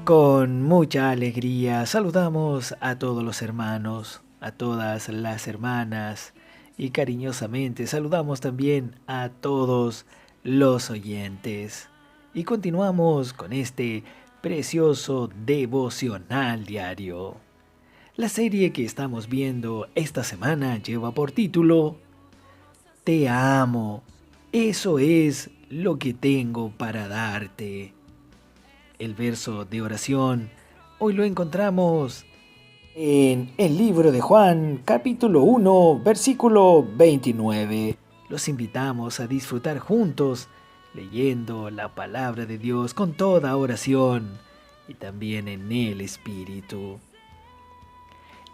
Con mucha alegría saludamos a todos los hermanos, a todas las hermanas y cariñosamente saludamos también a todos los oyentes. Y continuamos con este precioso devocional diario. La serie que estamos viendo esta semana lleva por título Te amo, eso es lo que tengo para darte. El verso de oración hoy lo encontramos en el libro de Juan, capítulo 1, versículo 29. Los invitamos a disfrutar juntos leyendo la palabra de Dios con toda oración y también en el Espíritu.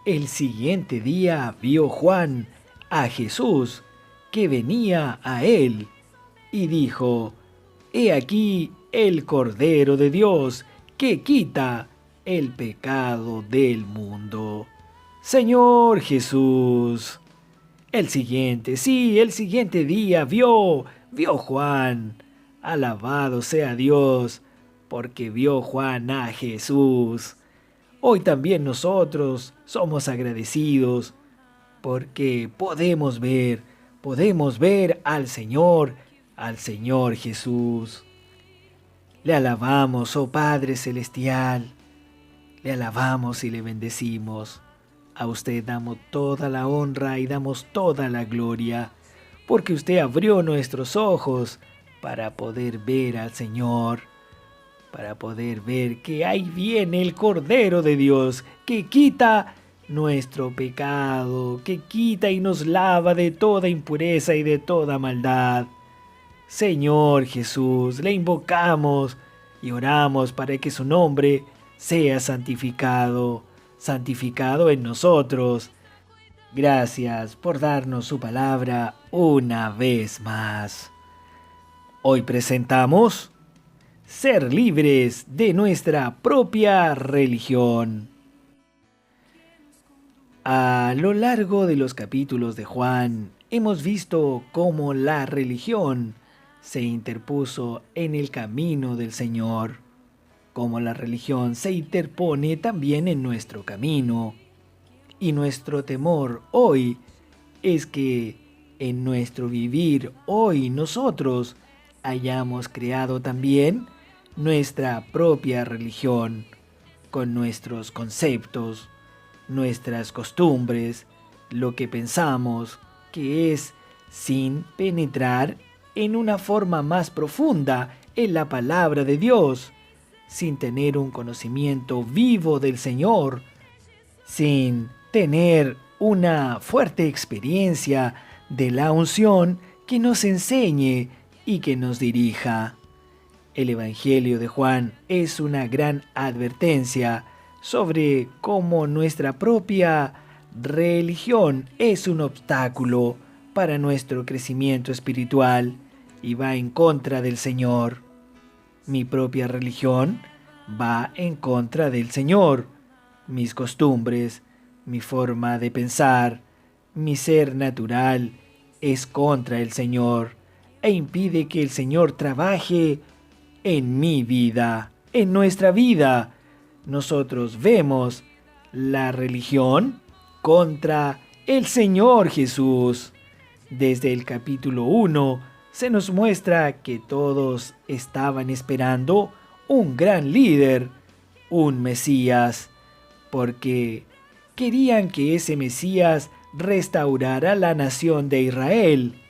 El siguiente día vio Juan a Jesús que venía a él y dijo: He aquí el Cordero de Dios que quita el pecado del mundo. Señor Jesús. El siguiente día vio Juan. Alabado sea Dios, porque vio Juan a Jesús. Hoy también nosotros somos agradecidos porque podemos ver al Señor Jesús. Le alabamos, oh Padre Celestial, le alabamos y le bendecimos. A usted damos toda la honra y damos toda la gloria, porque usted abrió nuestros ojos para poder ver al Señor, para poder ver que ahí viene el Cordero de Dios, que quita nuestro pecado, que quita y nos lava de toda impureza y de toda maldad. Señor Jesús, le invocamos y oramos para que su nombre sea santificado en nosotros. Gracias por darnos su palabra una vez más. Hoy presentamos Ser libres de nuestra propia religión. A lo largo de los capítulos de Juan, hemos visto cómo la religión se interpuso en el camino del Señor, cómo la religión se interpone también en nuestro camino. Y nuestro temor hoy es que en nuestro vivir hoy nosotros hayamos creado también nuestra propia religión, con nuestros conceptos, nuestras costumbres, lo que pensamos que es, sin penetrar en una forma más profunda en la palabra de Dios, sin tener un conocimiento vivo del Señor, sin tener una fuerte experiencia de la unción que nos enseñe y que nos dirija. El Evangelio de Juan es una gran advertencia sobre cómo nuestra propia religión es un obstáculo para nuestro crecimiento espiritual y va en contra del Señor. Mi propia religión va en contra del Señor. Mis costumbres, mi forma de pensar, mi ser natural es contra el Señor e impide que el Señor trabaje en mi vida, en nuestra vida. Nosotros vemos la religión contra el Señor Jesús. Desde el capítulo 1 se nos muestra que todos estaban esperando un gran líder, un Mesías, porque querían que ese Mesías restaurara la nación de Israel.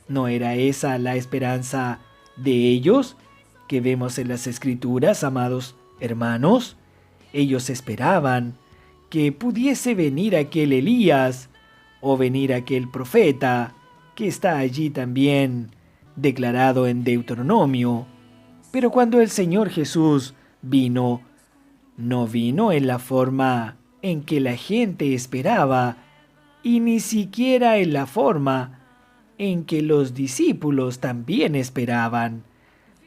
¿No era esa la esperanza de ellos que vemos en las Escrituras, amados hermanos? Ellos esperaban que pudiese venir aquel Elías o venir aquel profeta que está allí también declarado en Deuteronomio. Pero cuando el Señor Jesús vino, no vino en la forma en que la gente esperaba y ni siquiera en la forma en que los discípulos también esperaban,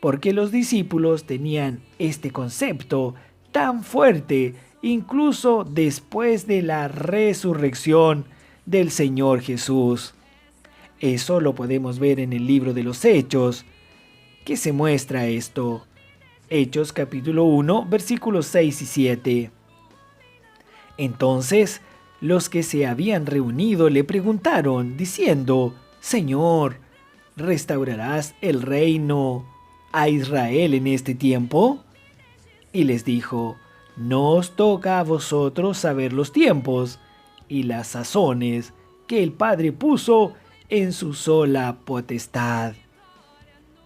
porque los discípulos tenían este concepto tan fuerte incluso después de la resurrección del Señor Jesús. Eso lo podemos ver en el libro de los Hechos, que se muestra esto. Hechos capítulo 1, versículos 6 y 7. Entonces, los que se habían reunido le preguntaron, diciendo: Señor, ¿restaurarás el reino a Israel en este tiempo? Y les dijo: No os toca a vosotros saber los tiempos y las sazones que el Padre puso en su sola potestad.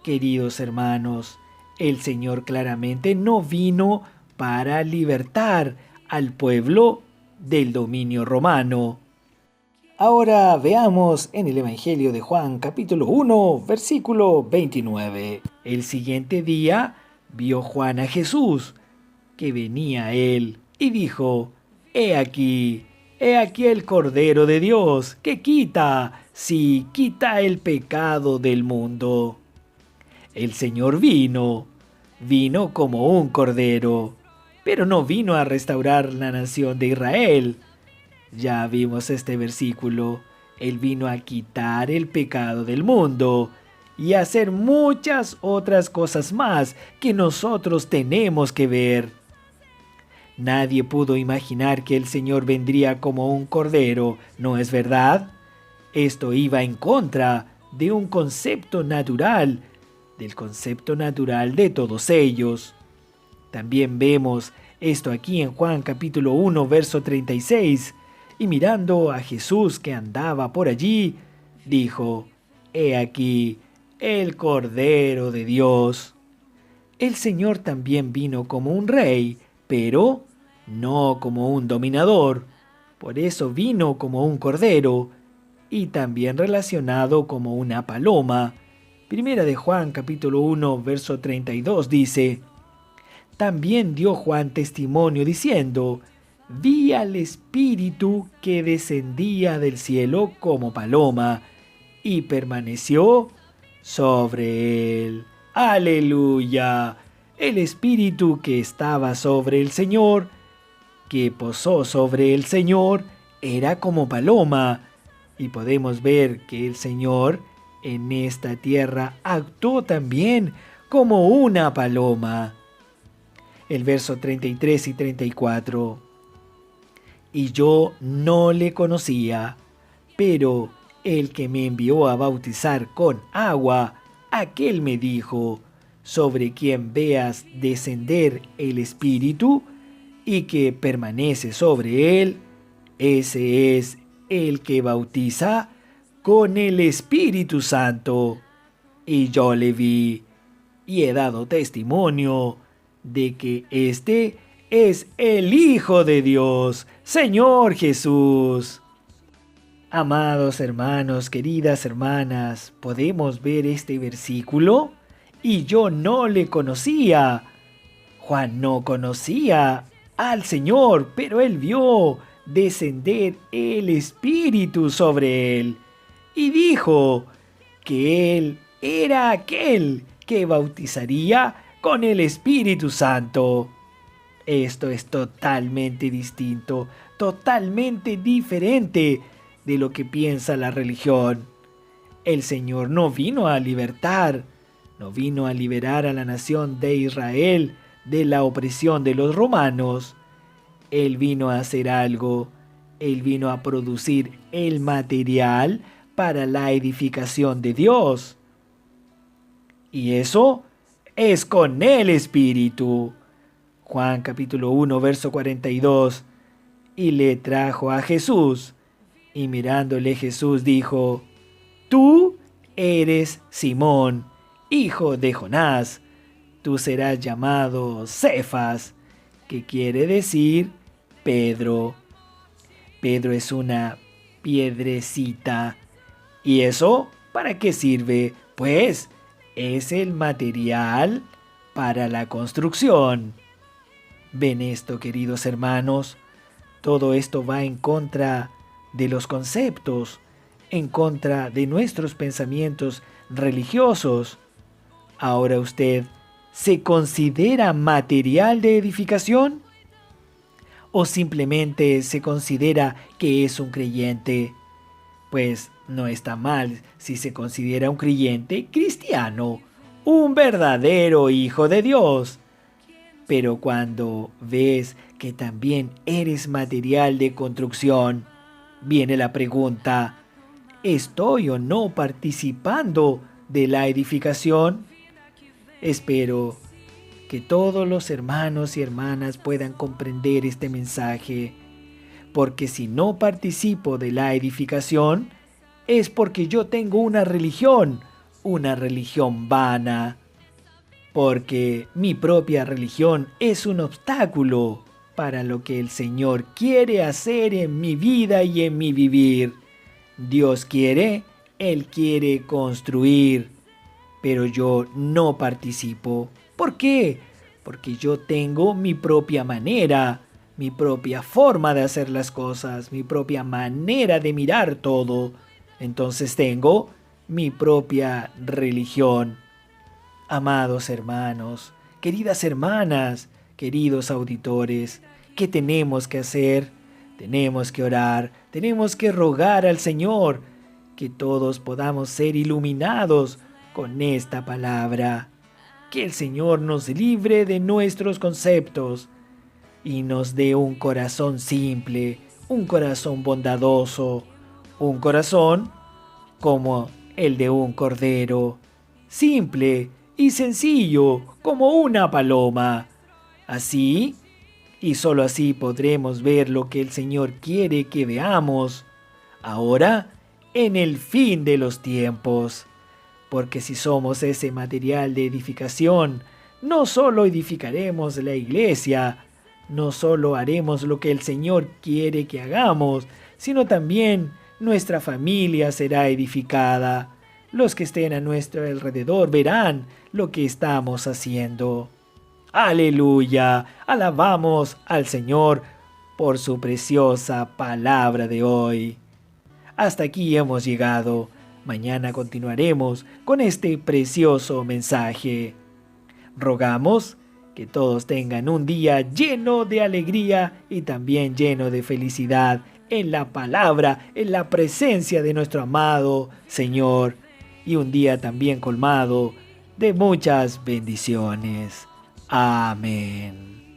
Queridos hermanos, el Señor claramente no vino para libertar al pueblo del dominio romano. Ahora veamos en el Evangelio de Juan capítulo 1, versículo 29. El siguiente día vio Juan a Jesús, que venía a él, y dijo: He aquí el Cordero de Dios, que quita el pecado del mundo. El Señor vino como un cordero, pero no vino a restaurar la nación de Israel. Ya vimos este versículo. Él vino a quitar el pecado del mundo y a hacer muchas otras cosas más que nosotros tenemos que ver. Nadie pudo imaginar que el Señor vendría como un cordero, ¿no es verdad? Esto iba en contra de un concepto natural, del concepto natural de todos ellos. También vemos esto aquí en Juan capítulo 1, verso 36. Y mirando a Jesús que andaba por allí, dijo: He aquí el Cordero de Dios. El Señor también vino como un rey, pero no como un dominador. Por eso vino como un cordero y también relacionado como una paloma. Primera de Juan capítulo 1, verso 32 dice: También dio Juan testimonio diciendo: Vi al Espíritu que descendía del cielo como paloma y permaneció sobre él. ¡Aleluya! El Espíritu que estaba sobre el Señor, que posó sobre el Señor, era como paloma. Y podemos ver que el Señor en esta tierra actuó también como una paloma. El verso 33 y 34. Y yo no le conocía, pero el que me envió a bautizar con agua, aquel me dijo: sobre quien veas descender el Espíritu y que permanece sobre él, ese es el que bautiza con el Espíritu Santo. Y yo le vi y he dado testimonio de que este es el Hijo de Dios, Señor Jesús. Amados hermanos, queridas hermanas, ¿podemos ver este versículo? Y yo no le conocía. Juan no conocía al Señor, pero él vio descender el Espíritu sobre él y dijo que él era aquel que bautizaría con el Espíritu Santo. Esto es totalmente distinto, totalmente diferente de lo que piensa la religión. El Señor no vino a libertar, no vino a liberar a la nación de Israel de la opresión de los romanos. Él vino a hacer algo. Él vino a producir el material para la edificación de Dios. Y eso es con el Espíritu. Juan capítulo 1, verso 42. Y le trajo a Jesús. Y mirándole Jesús dijo: Tú eres Simón, hijo de Jonás. Tú serás llamado Cefas, que quiere decir Pedro. Pedro es una piedrecita. ¿Y eso para qué sirve? Pues es el material para la construcción. ¿Ven esto, queridos hermanos? Todo esto va en contra de los conceptos, en contra de nuestros pensamientos religiosos. Ahora usted, ¿se considera material de edificación? ¿O simplemente se considera que es un creyente? Pues no está mal si se considera un creyente cristiano, un verdadero hijo de Dios. Pero cuando ves que también eres material de construcción, viene la pregunta: ¿estoy o no participando de la edificación? Espero que todos los hermanos y hermanas puedan comprender este mensaje, porque si no participo de la edificación, es porque yo tengo una religión vana, porque mi propia religión es un obstáculo para lo que el Señor quiere hacer en mi vida y en mi vivir. Dios quiere, Él quiere construir, pero yo no participo. ¿Por qué? Porque yo tengo mi propia manera, mi propia forma de hacer las cosas, mi propia manera de mirar todo. Entonces tengo mi propia religión. Amados hermanos, queridas hermanas, queridos auditores, ¿qué tenemos que hacer? Tenemos que orar, tenemos que rogar al Señor que todos podamos ser iluminados con esta palabra. Que el Señor nos libre de nuestros conceptos y nos dé un corazón simple, un corazón bondadoso, un corazón como el de un cordero, simple y sencillo como una paloma. Así, y sólo así podremos ver lo que el Señor quiere que veamos, ahora en el fin de los tiempos. Porque si somos ese material de edificación, no solo edificaremos la iglesia, no solo haremos lo que el Señor quiere que hagamos, sino también nuestra familia será edificada. Los que estén a nuestro alrededor verán lo que estamos haciendo. ¡Aleluya! Alabamos al Señor por su preciosa palabra de hoy. Hasta aquí hemos llegado. Mañana continuaremos con este precioso mensaje. Rogamos que todos tengan un día lleno de alegría y también lleno de felicidad en la palabra, en la presencia de nuestro amado Señor, y un día también colmado de muchas bendiciones. Amén.